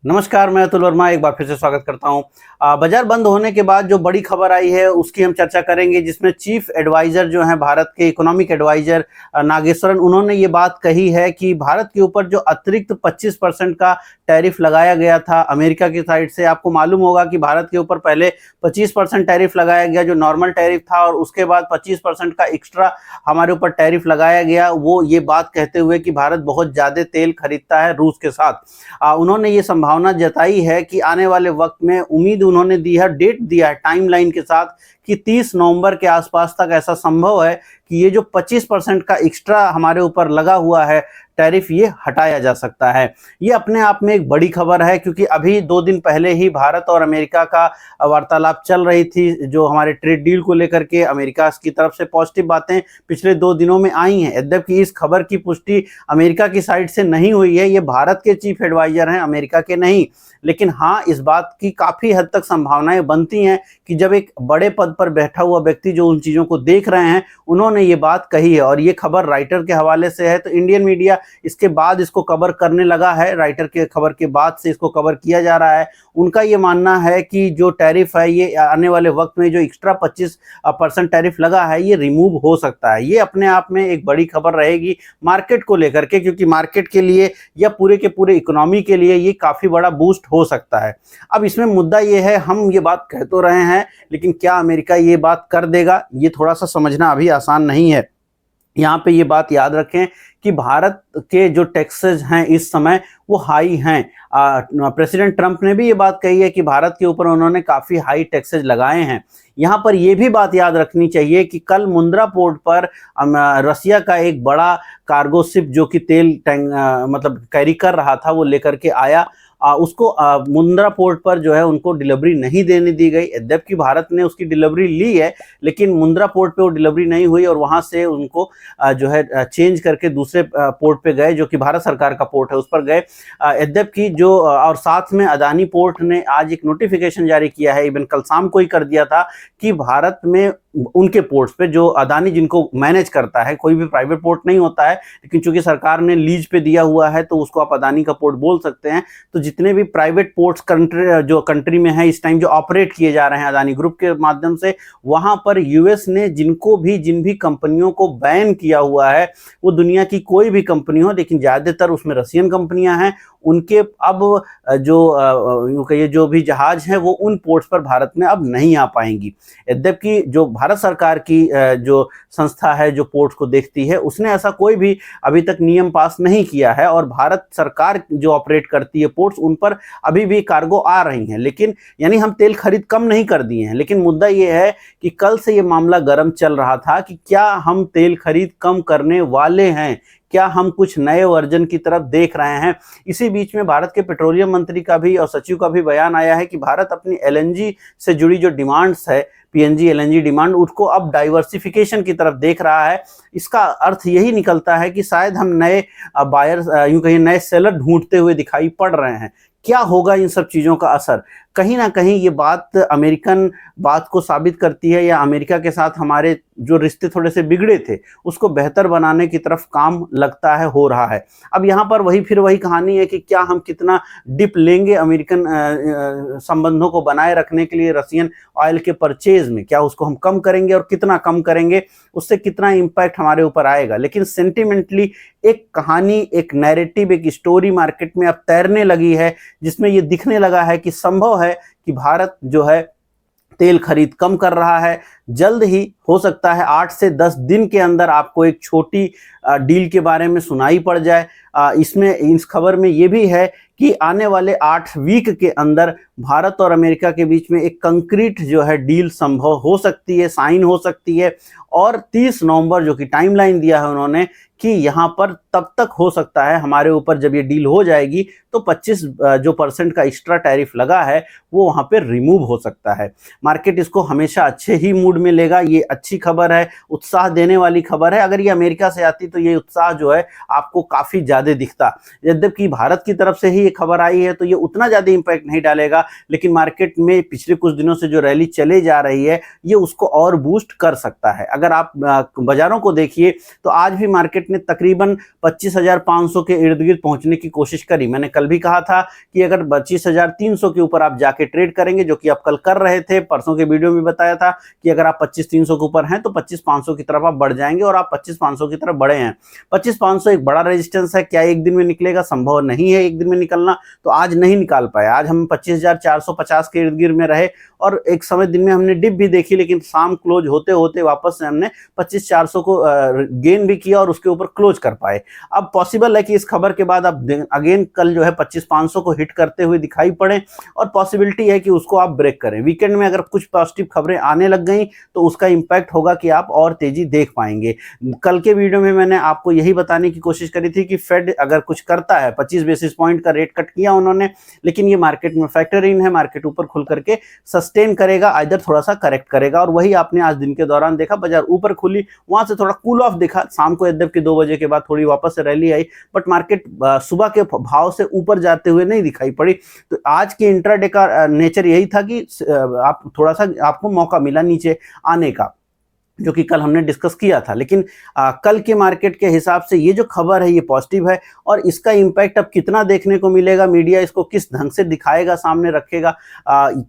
नमस्कार, मैं अतुल वर्मा एक बार फिर से स्वागत करता हूं। बाजार बंद होने के बाद जो बड़ी खबर आई है उसकी हम चर्चा करेंगे, जिसमें चीफ एडवाइजर जो हैं भारत के इकोनॉमिक एडवाइजर नागेश्वरन, उन्होंने ये बात कही है कि भारत के ऊपर जो अतिरिक्त 25% का टैरिफ लगाया गया था अमेरिका की साइड से। आपको मालूम होगा कि भारत के ऊपर पहले 25% टैरिफ लगाया गया जो नॉर्मल टैरिफ था, और उसके बाद 25% का एक्स्ट्रा हमारे ऊपर टैरिफ लगाया गया। वो ये बात कहते हुए कि भारत बहुत ज़्यादा तेल खरीदता है रूस के साथ। उन्होंने ये संभावना जताई है कि आने वाले वक्त में उम्मीद उन्होंने दी है, डेट दिया है टाइमलाइन के साथ, कि 30 नवंबर के आसपास तक ऐसा संभव है कि ये जो 25% का एक्स्ट्रा हमारे ऊपर लगा हुआ है टैरिफ, ये हटाया जा सकता है। ये अपने आप में एक बड़ी खबर है, क्योंकि अभी 2 दिन पहले ही भारत और अमेरिका का वार्तालाप चल रही थी जो हमारे ट्रेड डील को लेकर के। अमेरिका की तरफ से पॉजिटिव बातें पिछले 2 दिनों में आई हैं। यद्यपि इस खबर की पुष्टि अमेरिका की साइड से नहीं हुई है, ये भारत के चीफ एडवाइजर हैं, अमेरिका के नहीं। लेकिन हाँ, इस बात की काफ़ी हद तक संभावनाएं बनती हैं कि जब एक बड़े पद पर बैठा हुआ व्यक्ति जो उन चीज़ों को देख रहे हैं, उन्होंने ये बात कही है। और ये खबर राइटर के हवाले से है, तो इंडियन मीडिया इसके बाद इसको कवर करने लगा है। राइटर के खबर के बाद से इसको कवर किया जा रहा है। उनका ये मानना है कि जो टैरिफ है ये आने वाले वक्त में जो एक्स्ट्रा 25% टैरिफ लगा है ये रिमूव हो सकता है। ये अपने आप में एक बड़ी खबर रहेगी मार्केट को लेकर के, क्योंकि मार्केट के लिए या पूरे के पूरे इकोनॉमी के लिए ये काफ़ी बड़ा बूस्ट हो सकता है। अब इसमें मुद्दा ये है, हम ये बात कह तो रहे हैं, लेकिन क्या अमेरिका ये बात कर देगा, ये थोड़ा सा समझना अभी आसान नहीं है। यहाँ पे ये बात याद रखें कि भारत के जो टैक्सेस हैं इस समय वो हाई हैं। प्रेसिडेंट ट्रंप ने भी ये बात कही है कि भारत के ऊपर उन्होंने काफ़ी हाई टैक्सेस लगाए हैं। यहाँ पर ये भी बात याद रखनी चाहिए कि कल मुंद्रा पोर्ट पर रसिया का एक बड़ा कार्गो शिप जो कि तेल मतलब कैरी कर रहा था, वो लेकर के आया। उसको मुंद्रा पोर्ट पर जो है उनको डिलीवरी नहीं देने दी गई। यद्यपि भारत ने उसकी डिलीवरी ली है, लेकिन मुंद्रा पोर्ट पे वो डिलीवरी नहीं हुई और वहाँ से उनको जो है चेंज करके दूसरे पोर्ट पे गए, जो कि भारत सरकार का पोर्ट है, उस पर गए। यद्यपि जो और साथ में अदानी पोर्ट ने आज एक नोटिफिकेशन जारी किया है, इवन कल शाम को ही कर दिया था, कि भारत में उनके पोर्ट्स पे जो अदानी जिनको मैनेज करता है, कोई भी प्राइवेट पोर्ट नहीं होता है, लेकिन चूंकि सरकार ने लीज पे दिया हुआ है तो उसको आप अदानी का पोर्ट बोल सकते हैं। तो जितने भी प्राइवेट पोर्ट्स कंट्री में हैं इस टाइम जो ऑपरेट किए जा रहे हैं अदानी ग्रुप के माध्यम से, वहां पर यूएस ने जिन भी कंपनियों को बैन किया हुआ है, वो दुनिया की कोई भी कंपनी हो, लेकिन ज़्यादातर उसमें रशियन कंपनियां हैं, उनके अब जो भी जहाज हैं वो उन पोर्ट्स पर भारत में अब नहीं आ पाएंगी। यद्यपि जो भारत सरकार की जो संस्था है जो पोर्ट्स को देखती है, उसने ऐसा कोई भी अभी तक नियम पास नहीं किया है, और भारत सरकार जो ऑपरेट करती है पोर्ट्स, उन पर अभी भी कार्गो आ रही हैं। लेकिन यानी हम तेल खरीद कम नहीं कर दिए हैं, लेकिन मुद्दा ये है कि कल से ये मामला गर्म चल रहा था कि क्या हम तेल खरीद कम करने वाले हैं, क्या हम कुछ नए वर्जन की तरफ देख रहे हैं। इसी बीच में भारत के पेट्रोलियम मंत्री का भी और सचिव का भी बयान आया है कि भारत अपनी एलएनजी से जुड़ी जो डिमांड्स है, पीएनजी एलएनजी डिमांड, उसको अब डाइवर्सिफिकेशन की तरफ देख रहा है। इसका अर्थ यही निकलता है कि शायद हम नए बायर्स, यूं कहिए नए सेलर ढूंढते हुए दिखाई पड़ रहे हैं। क्या होगा इन सब चीज़ों का असर? कहीं ना कहीं ये बात अमेरिकन बात को साबित करती है, या अमेरिका के साथ हमारे जो रिश्ते थोड़े से बिगड़े थे उसको बेहतर बनाने की तरफ काम लगता है हो रहा है। अब यहाँ पर फिर वही कहानी है कि क्या हम कितना डिप लेंगे अमेरिकन संबंधों को बनाए रखने के लिए रशियन ऑयल के परचेज में, क्या उसको हम कम करेंगे और कितना कम करेंगे, उससे कितना इम्पैक्ट हमारे ऊपर आएगा। लेकिन सेंटिमेंटली एक कहानी, एक नैरेटिव, एक स्टोरी मार्केट में अब तैरने लगी है, जिसमें ये दिखने लगा है कि संभव है कि भारत जो है तेल खरीद कम कर रहा है। जल्द ही हो सकता है 8 से 10 दिन के अंदर आपको एक छोटी डील के बारे में सुनाई पड़ जाए। इसमें इस खबर में ये भी है कि आने वाले 8 वीक के अंदर भारत और अमेरिका के बीच में एक कंक्रीट जो है डील संभव हो सकती है, साइन हो सकती है। और 30 नवंबर जो कि टाइमलाइन दिया है उन्होंने, कि यहाँ पर तब तक हो सकता है हमारे ऊपर जब ये डील हो जाएगी तो 25% का एक्स्ट्रा टैरिफ लगा है वो वहाँ पे रिमूव हो सकता है। मार्केट इसको हमेशा अच्छे ही मूड में लेगा। ये अच्छी खबर है, उत्साह देने वाली खबर है। अगर ये अमेरिका से आती तो ये उत्साह जो है आपको काफी ज्यादा दिखता। यद्यपि भारत की तरफ से ही ये खबर आई है तो ये उतना ज्यादा इंपैक्ट नहीं डालेगा, लेकिन मार्केट में पिछले कुछ दिनों से जो रैली चले जा रही है ये उसको और बूस्ट कर सकता है। अगर आप बाजारों को देखिए तो आज भी मार्केट ने तकरीबन 25,500 के इर्द गिर्द पहुंचने की कोशिश करी। मैंने कल भी कहा था कि अगर 25,300 के ऊपर आप जाके ट्रेड करेंगे, जो कि आप कल कर रहे थे, परसों के वीडियो में बताया था कि अगर आप 25,300 के ऊपर हैं तो 25,500 की तरफ आप बढ़ जाएंगे, और आप 25,500 की तरफ बढ़े हैं। 25,500 एक बड़ा रेजिस्टेंस है, क्या एक दिन में निकलेगा? संभव नहीं है एक दिन में निकलना, तो आज नहीं निकाल पाए। आज हम 25,450 के इर्द गिर्द में रहे और एक समय दिन में हमने डिप भी देखी, लेकिन शाम क्लोज होते होते वापस से हमने 25,400 को गेन भी किया और उसके ऊपर क्लोज कर पाए। अब पॉसिबल है कि इस खबर के बाद अब अगेन कल जो है 25,500 को हिट करते हुए दिखाई पड़े, और पॉसिबिलिटी है कि उसको आप ब्रेक करें। वीकेंड में अगर कुछ पॉजिटिव खबरें आने लग गई तो उसका इंपैक्ट होगा कि आप और तेजी देख पाएंगे। कल के वीडियो में मैंने आपको यही बताने की कोशिश करी थी कि फेड अगर कुछ करता है, 25 बेसिस पॉइंट का रेट कट किया उन्होंने, लेकिन ये मार्केट में फैक्टर इन है, मार्केट ऊपर खुल करके सस्टेन करेगा, आइदर थोड़ा सा करेक्ट करेगा, और वही आपने आज दिन के दौरान देखा। बाजार ऊपर खुली, वहां से थोड़ा कूल ऑफ दिखा, शाम को यद्यपि 2 बजे के बाद थोड़ी वापस से रैली आई, बट मार्केट सुबह के भाव से ऊपर जाते हुए नहीं दिखाई पड़ी। तो आज के इंट्राडे का नेचर यही था कि आप थोड़ा सा आपको मौका मिला नीचे आने का, जो कि कल हमने डिस्कस किया था। लेकिन कल के मार्केट के हिसाब से ये जो खबर है ये पॉजिटिव है, और इसका इंपैक्ट अब कितना देखने को मिलेगा, मीडिया इसको किस ढंग से दिखाएगा, सामने रखेगा,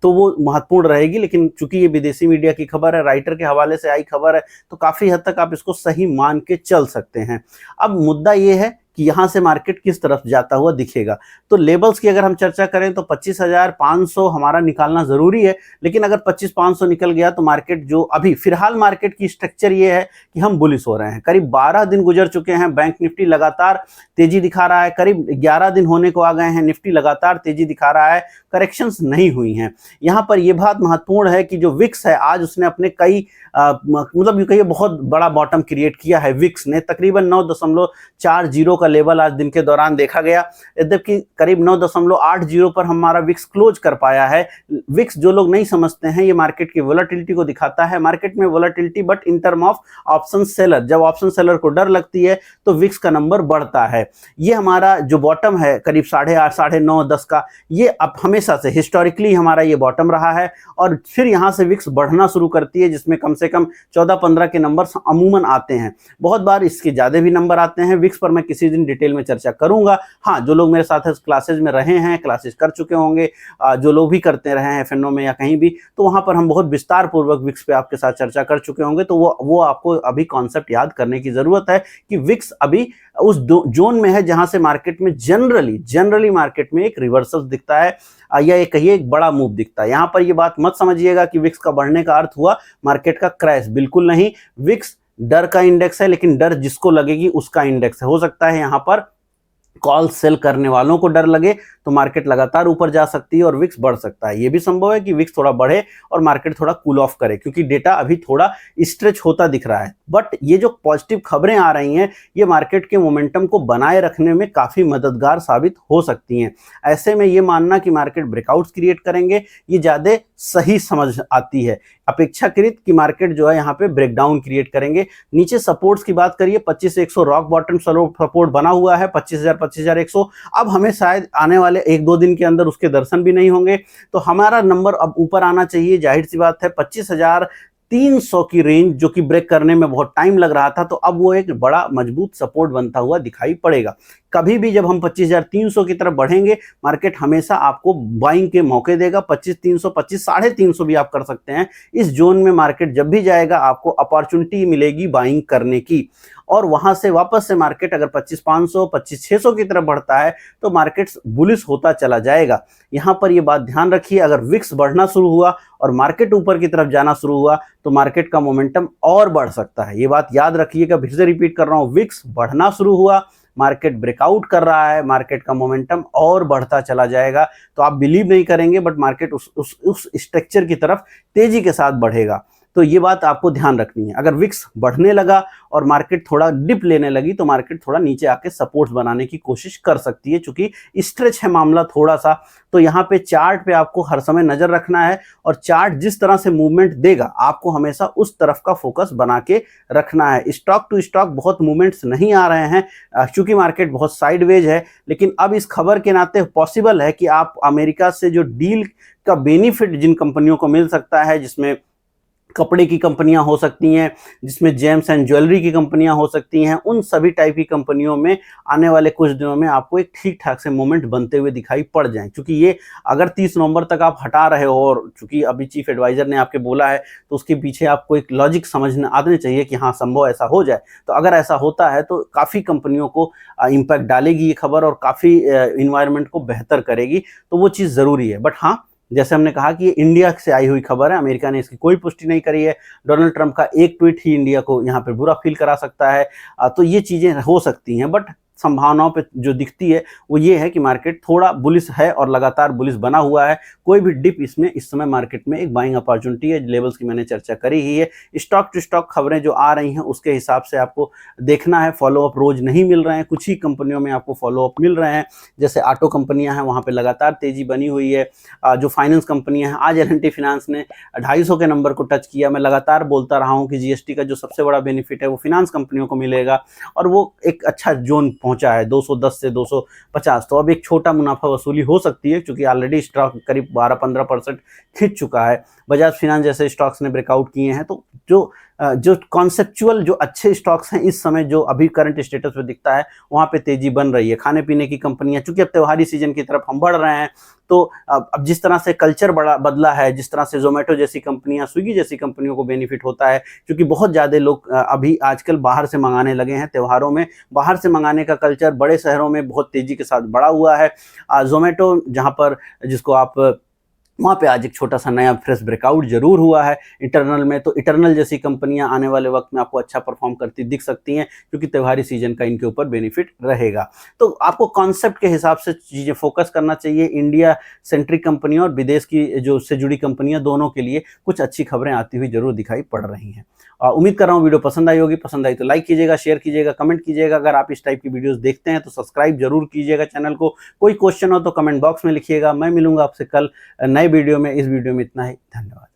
तो वो महत्वपूर्ण रहेगी। लेकिन चूंकि ये विदेशी मीडिया की खबर है, राइटर के हवाले से आई खबर है, तो काफी हद तक आप इसको सही मान के चल सकते हैं। अब मुद्दा ये है कि यहां से मार्केट किस तरफ जाता हुआ दिखेगा। तो लेवल्स की अगर हम चर्चा करें तो 25,500 हमारा निकालना जरूरी है, लेकिन अगर 25,500 निकल गया तो मार्केट जो अभी फिलहाल मार्केट की स्ट्रक्चर ये है कि हम बुलिश हो रहे हैं। करीब 12 दिन गुजर चुके हैं, बैंक निफ्टी लगातार तेजी दिखा रहा है, करीब 11 दिन होने को आ गए हैं, निफ्टी लगातार तेजी दिखा रहा है, करेक्शंस नहीं हुई हैं। यहाँ पर यह बात महत्वपूर्ण है कि जो विक्स है आज उसने अपने कई मतलब ये कहिए बहुत बड़ा बॉटम क्रिएट किया है। विक्स ने तकरीबन 9.40 का लेवल आज दिन के दौरान देखा गया, यद्यपि करीब 9.80 पर हमारा विक्स क्लोज कर पाया है। विक्स जो लोग नहीं समझते हैं, ये मार्केट की वोलेटिलिटी को दिखाता है। मार्केट में volatility but in term of option seller, जब ऑप्शन सेलर को डर लगती है तो विक्स का नंबर बढ़ता है। ये हमारा जो बॉटम है करीब 8.5, 9.5, 10 का, ये अब हमेशा से हिस्टोरिकली हमारा ये बॉटम रहा है, और फिर यहाँ से विक्स बढ़ना शुरू करती है, जिसमें कम से कम 14-15 के नंबर अमूमन आते हैं। बहुत बार इसके ज्यादा भी नंबर आते हैं। विक्स पर मैं किसी दिन डिटेल में चर्चा करूंगा। हाँ, जो लोग मेरे साथ क्लासेज में रहे हैं, क्लासेज कर चुके होंगे, जो लोग भी करते रहे हैं एफएनओ में या कहीं भी, तो वहां पर हम बहुत विस्तार पूर्वक विक्स पे आपके साथ चर्चा कर चुके होंगे। तो वो आपको अभी कॉन्सेप्ट याद करने की जरूरत है कि विक्स अभी उस जोन में है जहां से मार्केट में जनरली मार्केट में एक रिवर्सल दिखता है, या एक कहिए एक बड़ा मूव दिखता है। यहां पर ये बात मत समझिएगा कि विक्स का बढ़ने का अर्थ हुआ मार्केट का क्रैश, बिल्कुल नहीं। विक्स डर का इंडेक्स है, लेकिन डर जिसको लगेगी उसका इंडेक्स है। हो सकता है यहां पर कॉल सेल करने वालों को डर लगे तो मार्केट लगातार ऊपर जा सकती है और विक्स बढ़ सकता है। यह भी संभव है कि विक्स थोड़ा बढ़े और मार्केट थोड़ा कूल ऑफ करे, क्योंकि डेटा अभी थोड़ा स्ट्रेच होता दिख रहा है। बट ये जो पॉजिटिव खबरें आ रही हैं, ये मार्केट के मोमेंटम को बनाए रखने में काफी मददगार साबित हो सकती हैं। ऐसे में ये मानना कि मार्केट ब्रेकआउट्स क्रिएट करेंगे, ये ज्यादा सही समझ आती है अपेक्षाकृत कि मार्केट जो है यहाँ पे ब्रेकडाउन क्रिएट करेंगे। नीचे सपोर्ट्स की बात करिए, 25,100 रॉक बॉटम सपोर्ट बना हुआ है, 25,000, 25,100। अब हमें शायद आने वाले 1-2 दिन के अंदर उसके दर्शन भी नहीं होंगे, तो हमारा नंबर अब ऊपर आना चाहिए। जाहिर सी बात है 25,300 की रेंज जो कि ब्रेक करने में बहुत टाइम लग रहा था, तो अब वो एक बड़ा मजबूत सपोर्ट बनता हुआ दिखाई पड़ेगा। कभी भी जब हम 25,300 की तरफ बढ़ेंगे, मार्केट हमेशा आपको बाइंग के मौके देगा। 25,300, 25,350 भी आप कर सकते हैं। इस जोन में मार्केट जब भी जाएगा आपको अपॉर्चुनिटी मिलेगी बाइंग करने की, और वहां से वापस से मार्केट अगर 25,500, 25,600 की तरफ बढ़ता है तो मार्केट बुलिश होता चला जाएगा। यहां पर यह बात ध्यान रखिए, अगर विक्स बढ़ना शुरू हुआ और मार्केट ऊपर की तरफ जाना शुरू हुआ तो मार्केट का मोमेंटम और बढ़ सकता है। ये बात याद रखिएगा, फिर से रिपीट कर रहा हूं, विक्स बढ़ना शुरू हुआ, मार्केट ब्रेकआउट कर रहा है, मार्केट का मोमेंटम और बढ़ता चला जाएगा। तो आप बिलीव नहीं करेंगे, बट मार्केट उस स्ट्रक्चर की तरफ तेजी के साथ बढ़ेगा। तो ये बात आपको ध्यान रखनी है। अगर विक्स बढ़ने लगा और मार्केट थोड़ा डिप लेने लगी तो मार्केट थोड़ा नीचे आके सपोर्ट्स बनाने की कोशिश कर सकती है, क्योंकि स्ट्रेच है मामला थोड़ा सा। तो यहाँ पे चार्ट पे आपको हर समय नजर रखना है, और चार्ट जिस तरह से मूवमेंट देगा आपको हमेशा उस तरफ का फोकस बना के रखना है। स्टॉक टू स्टॉक बहुत मूवमेंट्स नहीं आ रहे हैं क्योंकि मार्केट बहुत साइडवेज है, लेकिन अब इस खबर के नाते पॉसिबल है कि आप अमेरिका से जो डील का बेनिफिट जिन कंपनियों को मिल सकता है, जिसमें कपड़े की कंपनियां हो सकती हैं, जिसमें जेम्स एंड ज्वेलरी की कंपनियां हो सकती हैं, उन सभी टाइप की कंपनियों में आने वाले कुछ दिनों में आपको एक ठीक ठाक से मूवमेंट बनते हुए दिखाई पड़ जाए। क्योंकि ये अगर 30 नवंबर तक आप हटा रहे हो, और चूंकि अभी चीफ एडवाइजर ने आपके बोला है तो उसके पीछे आपको एक लॉजिक समझने आने चाहिए कि हाँ संभव ऐसा हो जाए। तो अगर ऐसा होता है तो काफ़ी कंपनियों को इम्पैक्ट डालेगी ये खबर, और काफ़ी इन्वायरमेंट को बेहतर करेगी। तो वो चीज़ ज़रूरी है। बट हाँ, जैसे हमने कहा कि ये इंडिया से आई हुई खबर है, अमेरिका ने इसकी कोई पुष्टि नहीं करी है। डोनाल्ड ट्रंप का एक ट्वीट ही इंडिया को यहाँ पे बुरा फील करा सकता है। तो ये चीज़ें हो सकती हैं, बट संभावनाओं पे जो दिखती है वो ये है कि मार्केट थोड़ा बुलिश है और लगातार बुलिश बना हुआ है। कोई भी डिप इसमें इस समय मार्केट में एक बाइंग अपॉर्चुनिटी है। लेवल्स की मैंने चर्चा करी ही है। स्टॉक टू स्टॉक खबरें जो आ रही हैं उसके हिसाब से आपको देखना है। फॉलोअप रोज नहीं मिल रहे हैं, कुछ ही कंपनियों में आपको फॉलोअप मिल रहे हैं। जैसे ऑटो कंपनियां हैं, वहां पे लगातार तेजी बनी हुई है। जो फाइनेंस कंपनियां हैं, आज L&T फाइनेंस ने 250 के नंबर को टच किया। मैं लगातार बोलता रहा हूं कि जीएसटी का जो सबसे बड़ा बेनिफिट है वो फाइनेंस कंपनियों को मिलेगा, और वो एक अच्छा जोन पहुंचा है 210 से 250। तो अब एक छोटा मुनाफा वसूली हो सकती है, क्योंकि ऑलरेडी स्टॉक करीब 12-15% खिंच चुका है। बजाज फाइनेंस जैसे स्टॉक्स ने ब्रेकआउट किए हैं। तो जो कॉन्सेप्चुअल जो अच्छे स्टॉक्स हैं इस समय जो अभी करंट स्टेटस में दिखता है वहां पे तेजी बन रही है। खाने पीने की कंपनियां, चूंकि अब त्योहारी सीजन की तरफ हम बढ़ रहे हैं, तो अब जिस तरह से कल्चर बड़ा बदला है, जिस तरह से जोमेटो जैसी कंपनियां, स्विगी जैसी कंपनियों को बेनिफिट होता है, क्योंकि बहुत ज़्यादा लोग अभी आजकल बाहर से मंगाने लगे हैं। त्योहारों में बाहर से मंगाने का कल्चर बड़े शहरों में बहुत तेजी के साथ बढ़ा हुआ है। जोमेटो जहाँ पर जिसको आप वहाँ पे आज एक छोटा सा नया फ्रेश ब्रेकआउट जरूर हुआ है इंटरनल में। तो इंटरनल जैसी कंपनियां आने वाले वक्त में आपको अच्छा परफॉर्म करती दिख सकती हैं, क्योंकि त्योहारी सीजन का इनके ऊपर बेनिफिट रहेगा। तो आपको कॉन्सेप्ट के हिसाब से चीज़ें फोकस करना चाहिए। इंडिया सेंट्रिक कंपनियां और विदेश की जो उससे जुड़ी कंपनियां, दोनों के लिए कुछ अच्छी खबरें आती हुई जरूर दिखाई पड़ रही हैं। उम्मीद कर रहा हूँ वीडियो पसंद आई होगी। पसंद आई तो लाइक कीजिएगा, शेयर कीजिएगा, कमेंट कीजिएगा। अगर आप इस टाइप की वीडियोस देखते हैं तो सब्सक्राइब जरूर कीजिएगा चैनल को। कोई क्वेश्चन हो तो कमेंट बॉक्स में लिखिएगा। मैं मिलूंगा आपसे कल नए वीडियो में। इस वीडियो में इतना ही। धन्यवाद।